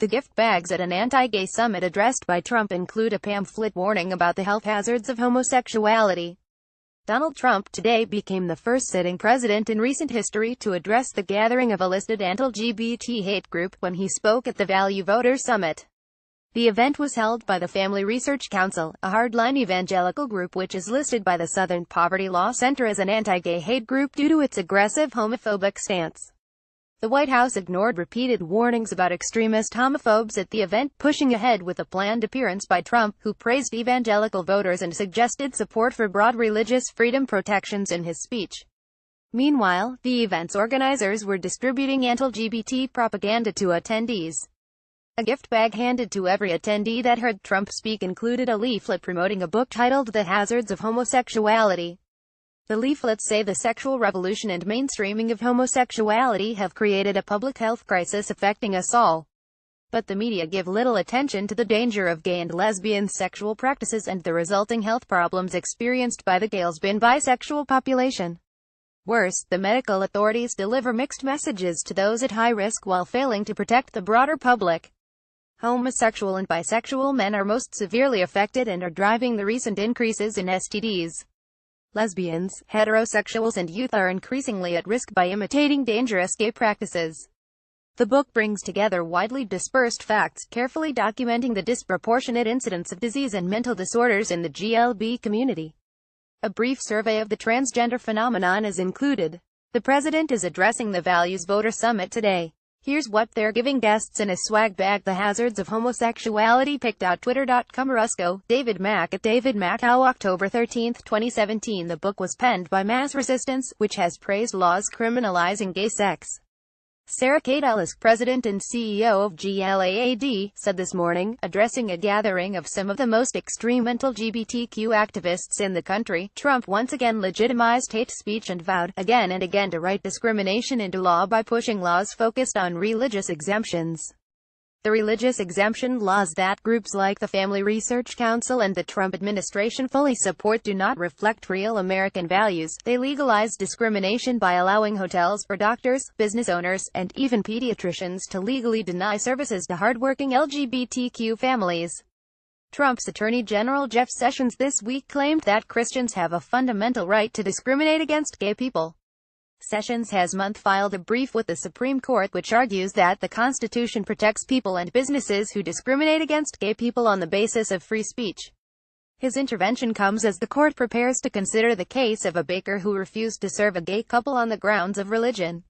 The gift bags at an anti-gay summit addressed by Trump include a pamphlet warning about the health hazards of homosexuality. Donald Trump today became the first sitting president in recent history to address the gathering of a listed anti-LGBT hate group when he spoke at the Value Voters Summit. The event was held by the Family Research Council, a hardline evangelical group which is listed by the Southern Poverty Law Center as an anti-gay hate group due to its aggressive homophobic stance. The White House ignored repeated warnings about extremist homophobes at the event, pushing ahead with a planned appearance by Trump, who praised evangelical voters and suggested support for broad religious freedom protections in his speech. Meanwhile, the event's organizers were distributing anti-LGBT propaganda to attendees. A gift bag handed to every attendee that heard Trump speak included a leaflet promoting a book titled The Hazards of Homosexuality. The leaflets say the sexual revolution and mainstreaming of homosexuality have created a public health crisis affecting us all. But the media give little attention to the danger of gay and lesbian sexual practices and the resulting health problems experienced by the gay lesbian bisexual population. Worse, the medical authorities deliver mixed messages to those at high risk while failing to protect the broader public. Homosexual and bisexual men are most severely affected and are driving the recent increases in STDs. Lesbians, heterosexuals and youth are increasingly at risk by imitating dangerous gay practices. The book brings together widely dispersed facts, carefully documenting the disproportionate incidence of disease and mental disorders in the GLB community. A brief survey of the transgender phenomenon is included. The president is addressing the Values Voter Summit today. Here's what they're giving guests in a swag bag: The Hazards of Homosexuality, pic.twitter.com. Rusco, David Mack at David Mackow, October 13, 2017. The book was penned by Mass Resistance, which has praised laws criminalizing gay sex. Sarah Kate Ellis, president and CEO of GLAAD, said this morning, addressing a gathering of some of the most extreme LGBTQ activists in the country, Trump once again legitimized hate speech and vowed, again and again, to write discrimination into law by pushing laws focused on religious exemptions. The religious exemption laws that groups like the Family Research Council and the Trump administration fully support do not reflect real American values. They legalize discrimination by allowing hotels for doctors, business owners, and even pediatricians to legally deny services to hardworking LGBTQ families. Trump's Attorney General Jeff Sessions this week claimed that Christians have a fundamental right to discriminate against gay people. Sessions has filed a brief with the Supreme Court which argues that the Constitution protects people and businesses who discriminate against gay people on the basis of free speech. His intervention comes as the court prepares to consider the case of a baker who refused to serve a gay couple on the grounds of religion.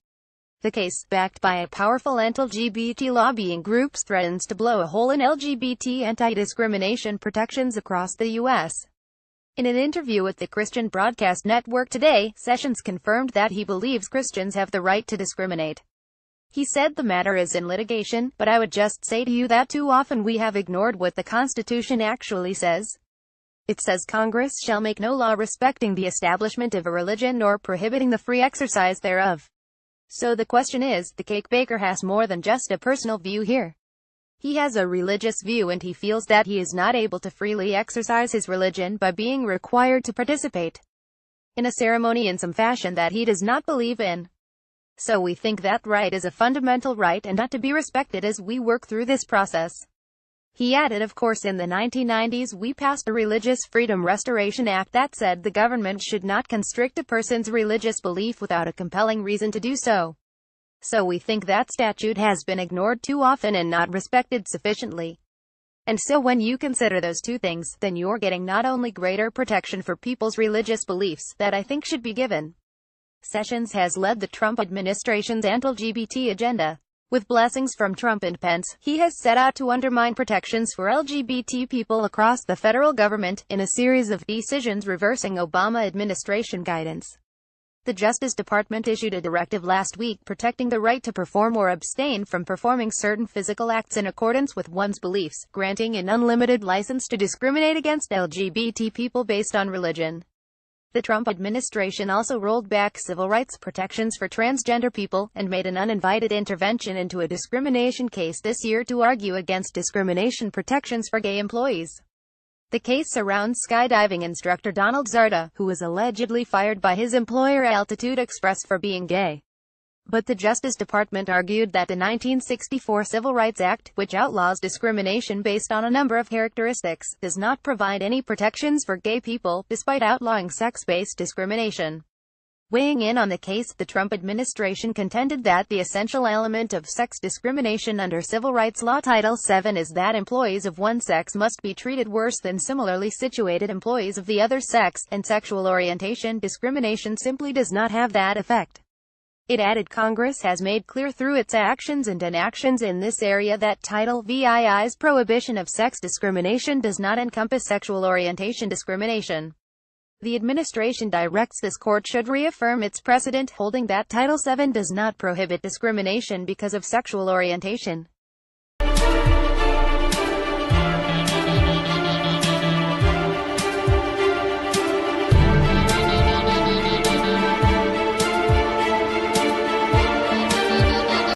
The case, backed by a powerful anti-LGBT lobbying groups, threatens to blow a hole in LGBT anti-discrimination protections across the U.S. In an interview with the Christian Broadcast Network today, Sessions confirmed that he believes Christians have the right to discriminate. He said the matter is in litigation, but I would just say to you that too often we have ignored what the Constitution actually says. It says Congress shall make no law respecting the establishment of a religion nor prohibiting the free exercise thereof. So the question is, the cake baker has more than just a personal view here. He has a religious view and he feels that he is not able to freely exercise his religion by being required to participate in a ceremony in some fashion that he does not believe in. So we think that right is a fundamental right and ought to be respected as we work through this process. He added, of course, in the 1990s we passed a Religious Freedom Restoration Act that said the government should not constrict a person's religious belief without a compelling reason to do so. So we think that statute has been ignored too often and not respected sufficiently. And so when you consider those two things, then you're getting not only greater protection for people's religious beliefs, that I think should be given. Sessions has led the Trump administration's anti-LGBT agenda. With blessings from Trump and Pence, he has set out to undermine protections for LGBT people across the federal government, in a series of decisions reversing Obama administration guidance. The Justice Department issued a directive last week protecting the right to perform or abstain from performing certain physical acts in accordance with one's beliefs, granting an unlimited license to discriminate against LGBT people based on religion. The Trump administration also rolled back civil rights protections for transgender people, and made an uninvited intervention into a discrimination case this year to argue against discrimination protections for gay employees. The case surrounds skydiving instructor Donald Zarda, who was allegedly fired by his employer Altitude Express for being gay. But the Justice Department argued that the 1964 Civil Rights Act, which outlaws discrimination based on a number of characteristics, does not provide any protections for gay people, despite outlawing sex-based discrimination. Weighing in on the case, the Trump administration contended that the essential element of sex discrimination under civil rights law Title VII is that employees of one sex must be treated worse than similarly situated employees of the other sex, and sexual orientation discrimination simply does not have that effect. It added Congress has made clear through its actions and inactions in this area that Title VII's prohibition of sex discrimination does not encompass sexual orientation discrimination. The administration directs this court should reaffirm its precedent, holding that Title VII does not prohibit discrimination because of sexual orientation.